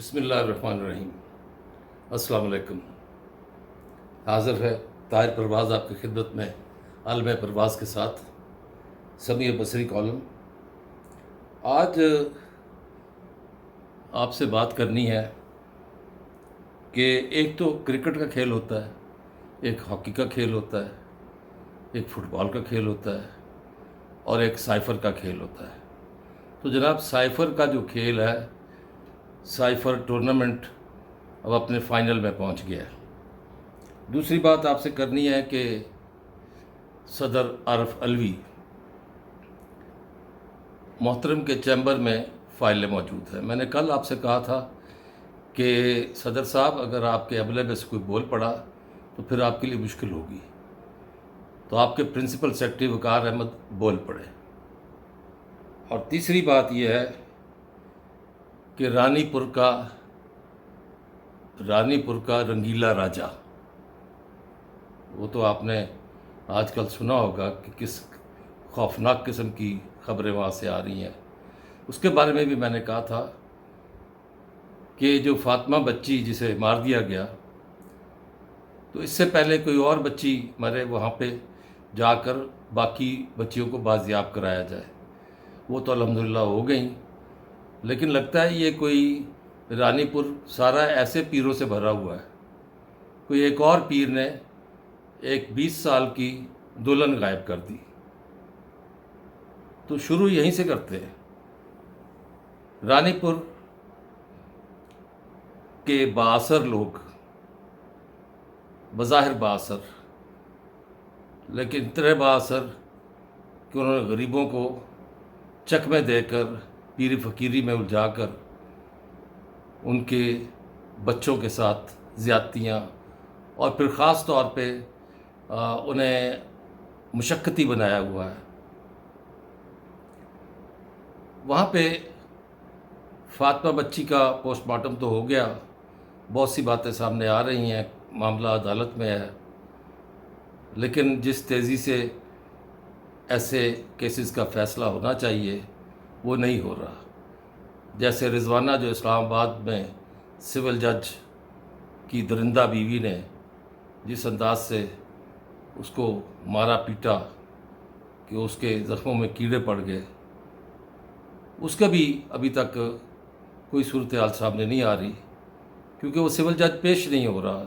بسم اللہ الرحمن الرحیم۔ السلام علیکم۔ حاضر ہے طاہر پرواز آپ کی خدمت میں عالم پرواز کے ساتھ سمیع بصری کالم۔ آج آپ سے بات کرنی ہے کہ ایک تو کرکٹ کا کھیل ہوتا ہے، ایک ہاکی کا کھیل ہوتا ہے، ایک فٹ بال کا کھیل ہوتا ہے اور ایک سائفر کا کھیل ہوتا ہے۔ تو جناب سائفر کا جو کھیل ہے، سائفر ٹورنامنٹ اب اپنے فائنل میں پہنچ گیا ہے۔ دوسری بات آپ سے کرنی ہے کہ صدر عارف علوی محترم کے چیمبر میں فائل موجود ہے۔ میں نے کل آپ سے کہا تھا کہ صدر صاحب اگر آپ کے عملے میں سے کوئی بول پڑا تو پھر آپ کے لیے مشکل ہوگی، تو آپ کے پرنسپل سیکرٹری وقار احمد بول پڑے۔ اور تیسری بات یہ ہے کہ رانی پور کا رنگیلا راجہ، وہ تو آپ نے آج کل سنا ہوگا کہ کس خوفناک قسم کی خبریں وہاں سے آ رہی ہیں۔ اس کے بارے میں بھی میں نے کہا تھا کہ جو فاطمہ بچی جسے مار دیا گیا، تو اس سے پہلے کوئی اور بچی مرے، وہاں پہ جا کر باقی بچیوں کو بازیاب کرایا جائے۔ وہ تو الحمدللہ ہو گئیں، لیکن لگتا ہے یہ کوئی رانی پور سارا ایسے پیروں سے بھرا ہوا ہے۔ کوئی ایک اور پیر نے ایک 20 سال کی دلہن غائب کر دی۔ تو شروع یہیں سے کرتے ہیں۔ رانی پور کے بااثر لوگ، بظاہر بااثر لیکن اتنے بااثر کہ انہوں نے غریبوں کو چکمے دے کر پیری فقیری میں الجھا کر ان کے بچوں کے ساتھ زیادتیاں، اور پھر خاص طور پہ انہیں مشقتی بنایا ہوا ہے۔ وہاں پہ فاطمہ بچی کا پوسٹ مارٹم تو ہو گیا، بہت سی باتیں سامنے آ رہی ہیں، معاملہ عدالت میں ہے، لیکن جس تیزی سے ایسے کیسز کا فیصلہ ہونا چاہیے وہ نہیں ہو رہا۔ جیسے رضوانہ جو اسلام آباد میں سول جج کی درندہ بیوی نے جس انداز سے اس کو مارا پیٹا کہ اس کے زخموں میں کیڑے پڑ گئے، اس کا بھی ابھی تک کوئی صورتحال سامنے نہیں آ رہی، کیونکہ وہ سول جج پیش نہیں ہو رہا،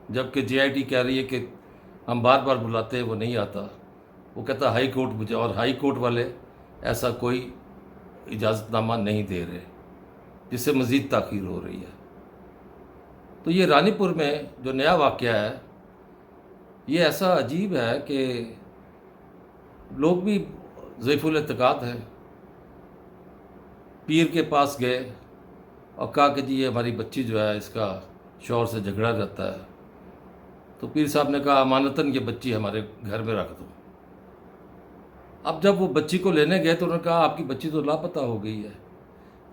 جبکہ جے آئی ٹی کہہ رہی ہے کہ ہم بار بار بلاتے ہیں وہ نہیں آتا۔ وہ کہتا ہائی کورٹ مجھے، اور ہائی کورٹ والے ایسا کوئی اجازت نامہ نہیں دے رہے، جس سے مزید تاخیر ہو رہی ہے۔ تو یہ رانی پور میں جو نیا واقعہ ہے، یہ ایسا عجیب ہے کہ لوگ بھی ضعیف الاعتقاد ہیں۔ پیر کے پاس گئے اور کہا کہ جی یہ ہماری بچی جو ہے اس کا شوہر سے جھگڑا رہتا ہے، تو پیر صاحب نے کہا امانتاً یہ بچی ہمارے گھر میں رکھ دو۔ اب جب وہ بچی کو لینے گئے تو انہوں نے کہا آپ کی بچی تو لاپتہ ہو گئی ہے۔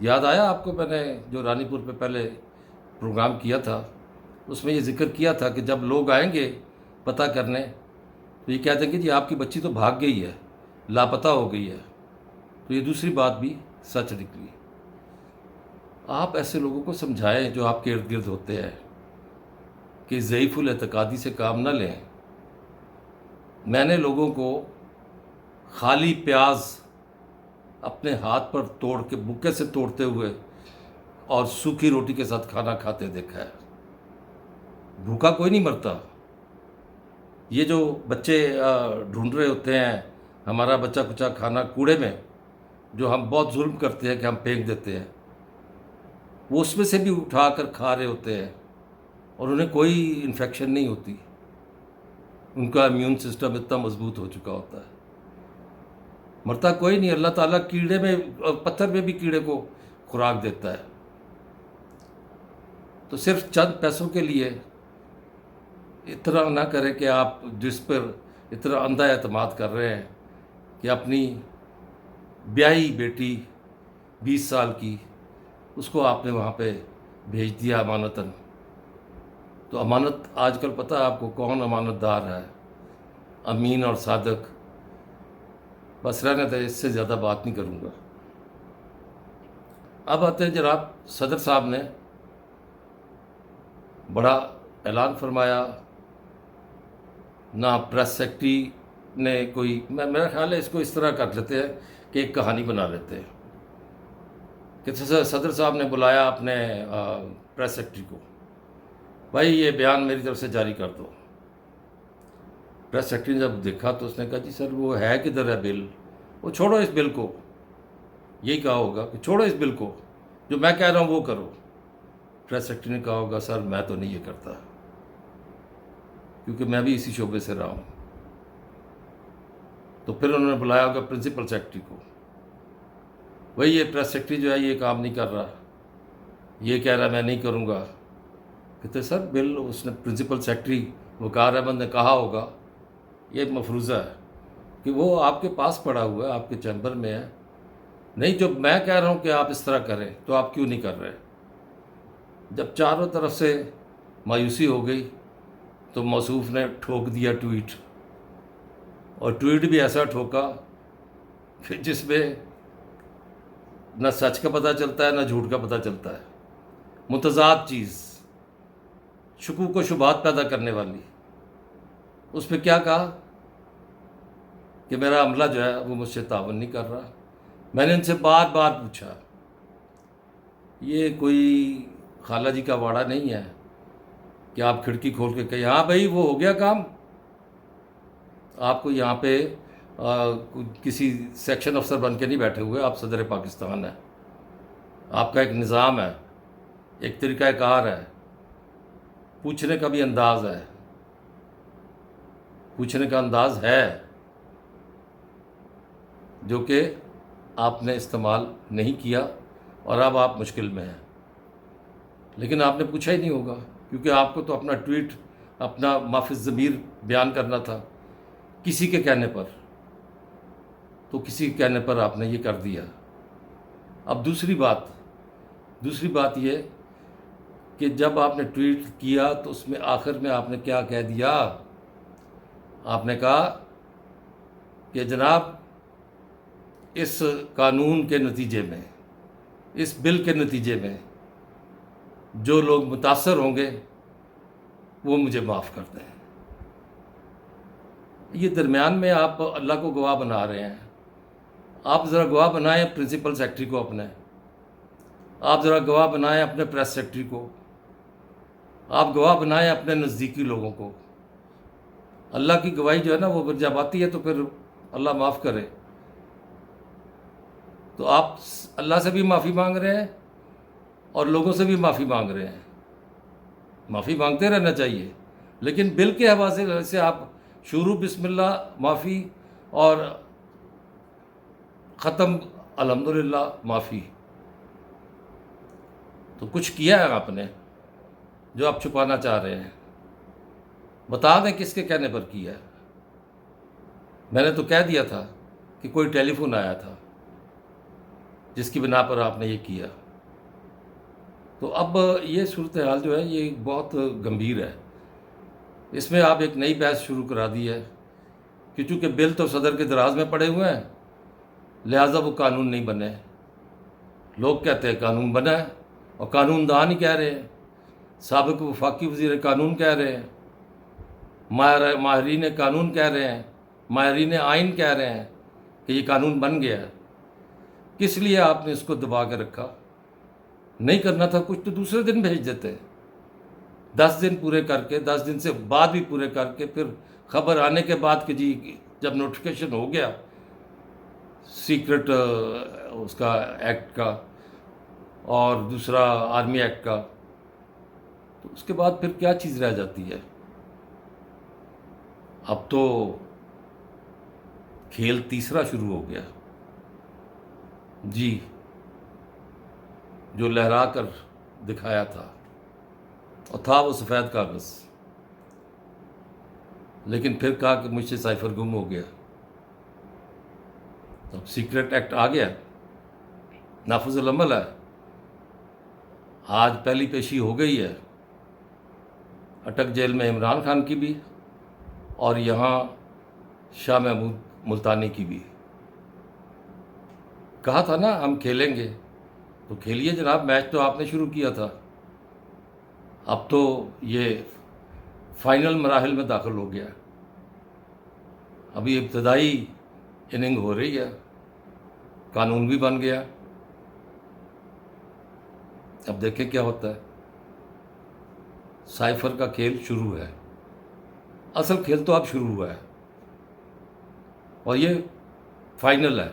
یاد آیا آپ کو میں نے جو رانی پور پہ پہلے پروگرام کیا تھا، اس میں یہ ذکر کیا تھا کہ جب لوگ آئیں گے پتہ کرنے تو یہ کہہ دیں گے جی آپ کی بچی تو بھاگ گئی ہے، لاپتہ ہو گئی ہے۔ تو یہ دوسری بات بھی سچ نکلی۔ آپ ایسے لوگوں کو سمجھائیں جو آپ کے ارد گرد ہوتے ہیں کہ ضعیف الاعتقادی سے کام نہ لیں۔ میں نے لوگوں کو خالی پیاز اپنے ہاتھ پر توڑ کے بکے سے توڑتے ہوئے اور سوکھی روٹی کے ساتھ کھانا کھاتے دیکھا ہے۔ بھوکا کوئی نہیں مرتا۔ یہ جو بچے ڈھونڈ رہے ہوتے ہیں ہمارا بچہ کچا کھانا کوڑے میں، جو ہم بہت ظلم کرتے ہیں کہ ہم پھینک دیتے ہیں، وہ اس میں سے بھی اٹھا کر کھا رہے ہوتے ہیں اور انہیں کوئی انفیکشن نہیں ہوتی۔ ان کا امیون سسٹم اتنا مضبوط ہو چکا ہوتا ہے، مرتا کوئی نہیں۔ اللہ تعالیٰ کیڑے میں، پتھر میں بھی کیڑے کو خوراک دیتا ہے۔ تو صرف چند پیسوں کے لیے اتنا نہ کریں کہ آپ جس پر اتنا اندھا اعتماد کر رہے ہیں کہ اپنی بیائی بیٹی 20 سال کی، اس کو آپ نے وہاں پہ بھیج دیا امانتاً۔ تو امانت آج کل پتہ ہے آپ کو کون امانت دار ہے، امین اور صادق؟ بس رہنے دیں، اس سے زیادہ بات نہیں کروں گا۔ اب آتے ہیں جناب صدر صاحب نے بڑا اعلان فرمایا، نہ پریس سیکٹری نے کوئی، میرا خیال ہے اس کو اس طرح کر لیتے ہیں کہ ایک کہانی بنا لیتے ہیں کہ صدر صاحب نے بلایا اپنے پریس سیکٹری کو، بھائی یہ بیان میری طرف سے جاری کر دو۔ پریس سیکٹری نے جب دیکھا تو اس نے کہا جی سر وہ ہے کدھر ہے بل، وہ چھوڑو اس بل کو، یہی کہا ہوگا کہ چھوڑو اس بل کو، جو میں کہہ رہا ہوں وہ کرو۔ پریس سیکٹری نے کہا ہوگا سر میں تو نہیں یہ کرتا، کیونکہ میں بھی اسی شعبے سے رہا ہوں۔ تو پھر انہوں نے بلایا ہوگا پرنسپل سیکرٹری کو، وہی یہ پریس سیکرٹری جو ہے یہ کام نہیں کر رہا، یہ کہہ رہا میں نہیں کروں گا۔ کہتے سر بل اس نے پرنسپل سیکرٹری وقار احمد نے کہا ہوگا، یہ مفروضہ ہے کہ وہ آپ کے پاس پڑا ہوا ہے، آپ کے چیمبر میں ہے، نہیں جب میں کہہ رہا ہوں کہ آپ اس طرح کریں تو آپ کیوں نہیں کر رہے۔ جب چاروں طرف سے مایوسی ہو گئی تو موصوف نے ٹھوک دیا ٹویٹ، اور ٹویٹ بھی ایسا ٹھوکا کہ جس میں نہ سچ کا پتہ چلتا ہے نہ جھوٹ کا پتہ چلتا ہے، متضاد چیز، شکوک و شبہات پیدا کرنے والی۔ اس پہ کیا کہا کہ میرا عملہ جو ہے وہ مجھ سے تعاون نہیں کر رہا۔ میں نے ان سے بار بار پوچھا، یہ کوئی خالہ جی کا واڑا نہیں ہے کہ آپ کھڑکی کھول کے کہیں ہاں بھائی وہ ہو گیا کام۔ آپ کو یہاں پہ کسی سیکشن افسر بن کے نہیں بیٹھے ہوئے، آپ صدر پاکستان ہیں، آپ کا ایک نظام ہے، ایک طریقہ کار ہے، پوچھنے کا بھی انداز ہے، پوچھنے کا انداز ہے جو کہ آپ نے استعمال نہیں کیا، اور اب آپ مشکل میں ہیں۔ لیکن آپ نے پوچھا ہی نہیں ہوگا، کیونکہ آپ کو تو اپنا ٹویٹ، اپنا مافی الضمیر بیان کرنا تھا کسی کے کہنے پر، تو کسی کے کہنے پر آپ نے یہ کر دیا۔ اب دوسری بات یہ کہ جب آپ نے ٹویٹ کیا تو اس میں آخر میں آپ نے کیا کہہ دیا؟ آپ نے کہا کہ جناب اس قانون کے نتیجے میں، اس بل کے نتیجے میں جو لوگ متاثر ہوں گے وہ مجھے معاف کر دیں۔ یہ درمیان میں آپ اللہ کو گواہ بنا رہے ہیں، آپ ذرا گواہ بنائیں پرنسپل سیکرٹری کو اپنے، آپ ذرا گواہ بنائیں اپنے پریس سیکرٹری کو، آپ گواہ بنائیں اپنے نزدیکی لوگوں کو۔ اللہ کی گواہی جو ہے نا وہ جب آتی ہے تو پھر اللہ معاف کرے۔ تو آپ اللہ سے بھی معافی مانگ رہے ہیں اور لوگوں سے بھی معافی مانگ رہے ہیں، معافی مانگتے رہنا چاہیے، لیکن بل کے حوالے سے آپ شروع بسم اللہ معافی اور ختم الحمدللہ معافی، تو کچھ کیا ہے آپ نے جو آپ چھپانا چاہ رہے ہیں، بتا دیں کس کے کہنے پر کیا ہے۔ میں نے تو کہہ دیا تھا کہ کوئی ٹیلی فون آیا تھا جس کی بنا پر آپ نے یہ کیا۔ تو اب یہ صورتحال جو ہے یہ بہت گمبھیر ہے، اس میں آپ ایک نئی بحث شروع کرا دی ہے کہ چونکہ بل تو صدر کے دراز میں پڑے ہوئے ہیں لہٰذا وہ قانون نہیں بنے۔ لوگ کہتے ہیں قانون بنا ہے، اور قانون دان ہی کہہ رہے ہیں، سابق وفاقی وزیر قانون کہہ رہے ہیں، ماہرین قانون کہہ رہے ہیں، ماہرین آئین کہہ رہے ہیں کہ یہ قانون بن گیا ہے۔ کس لیے آپ نے اس کو دبا کے رکھا؟ نہیں کرنا تھا کچھ تو دوسرے دن بھیج دیتے، 10 دن پورے کر کے، 10 دن سے بعد بھی پورے کر کے، پھر خبر آنے کے بعد کہ جی جب نوٹیفیکیشن ہو گیا سیکرٹ اس کا ایکٹ کا اور دوسرا آرمی ایکٹ کا، تو اس کے بعد پھر کیا چیز رہ جاتی ہے؟ اب تو کھیل تیسرا شروع ہو گیا جی، جو لہرا کر دکھایا تھا، اور تھا وہ سفید کاغذ، لیکن پھر کہا کہ مجھ سے سائفر گم ہو گیا۔ اب سیکرٹ ایکٹ آ گیا، نافذ العمل ہے، آج پہلی پیشی ہو گئی ہے اٹک جیل میں عمران خان کی بھی، اور یہاں شاہ محمود ملتانی کی بھی۔ کہا تھا نا ہم کھیلیں گے، تو کھیلیے جناب، میچ تو آپ نے شروع کیا تھا۔ اب تو یہ فائنل مراحل میں داخل ہو گیا، ابھی ابتدائی اننگ ہو رہی ہے، قانون بھی بن گیا، اب دیکھیں کیا ہوتا ہے۔ سائفر کا کھیل شروع ہے، اصل کھیل تو اب شروع ہوا ہے، اور یہ فائنل ہے،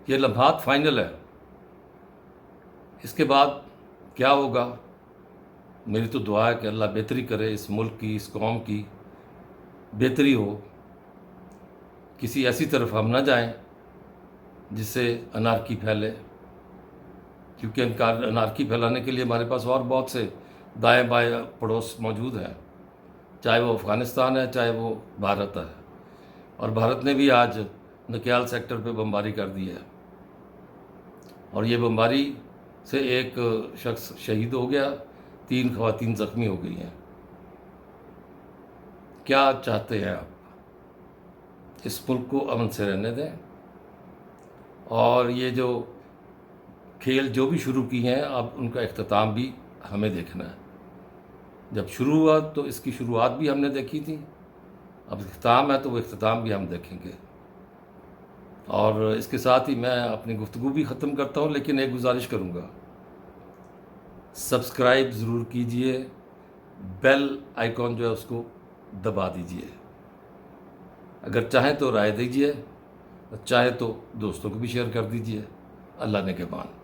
یہ لمحات فائنل ہے۔ اس کے بعد کیا ہوگا، میری تو دعا ہے کہ اللہ بہتری کرے، اس ملک کی، اس قوم کی بہتری ہو، کسی ایسی طرف ہم نہ جائیں جس سے انارکی پھیلے، کیونکہ انارکی پھیلانے کے لیے ہمارے پاس اور بہت سے دائیں بائیں پڑوس موجود ہیں، چاہے وہ افغانستان ہے، چاہے وہ بھارت ہے، اور بھارت نے بھی آج نکیال سیکٹر پہ بمباری کر دی ہے، اور یہ بمباری سے ایک شخص شہید ہو گیا، 3 خواتین زخمی ہو گئی ہیں۔ کیا چاہتے ہیں آپ؟ اس ملک کو امن سے رہنے دیں، اور یہ جو کھیل جو بھی شروع کی ہیں اب ان کا اختتام بھی ہمیں دیکھنا ہے۔ جب شروع ہوا تو اس کی شروعات بھی ہم نے دیکھی تھی، اب اختتام ہے تو وہ اختتام بھی ہم دیکھیں گے۔ اور اس کے ساتھ ہی میں اپنی گفتگو بھی ختم کرتا ہوں، لیکن ایک گزارش کروں گا، سبسکرائب ضرور کیجئے، بیل آئیکن جو ہے اس کو دبا دیجئے، اگر چاہیں تو رائے دیجئے، چاہے تو دوستوں کو بھی شیئر کر دیجئے۔ اللہ نگہبان۔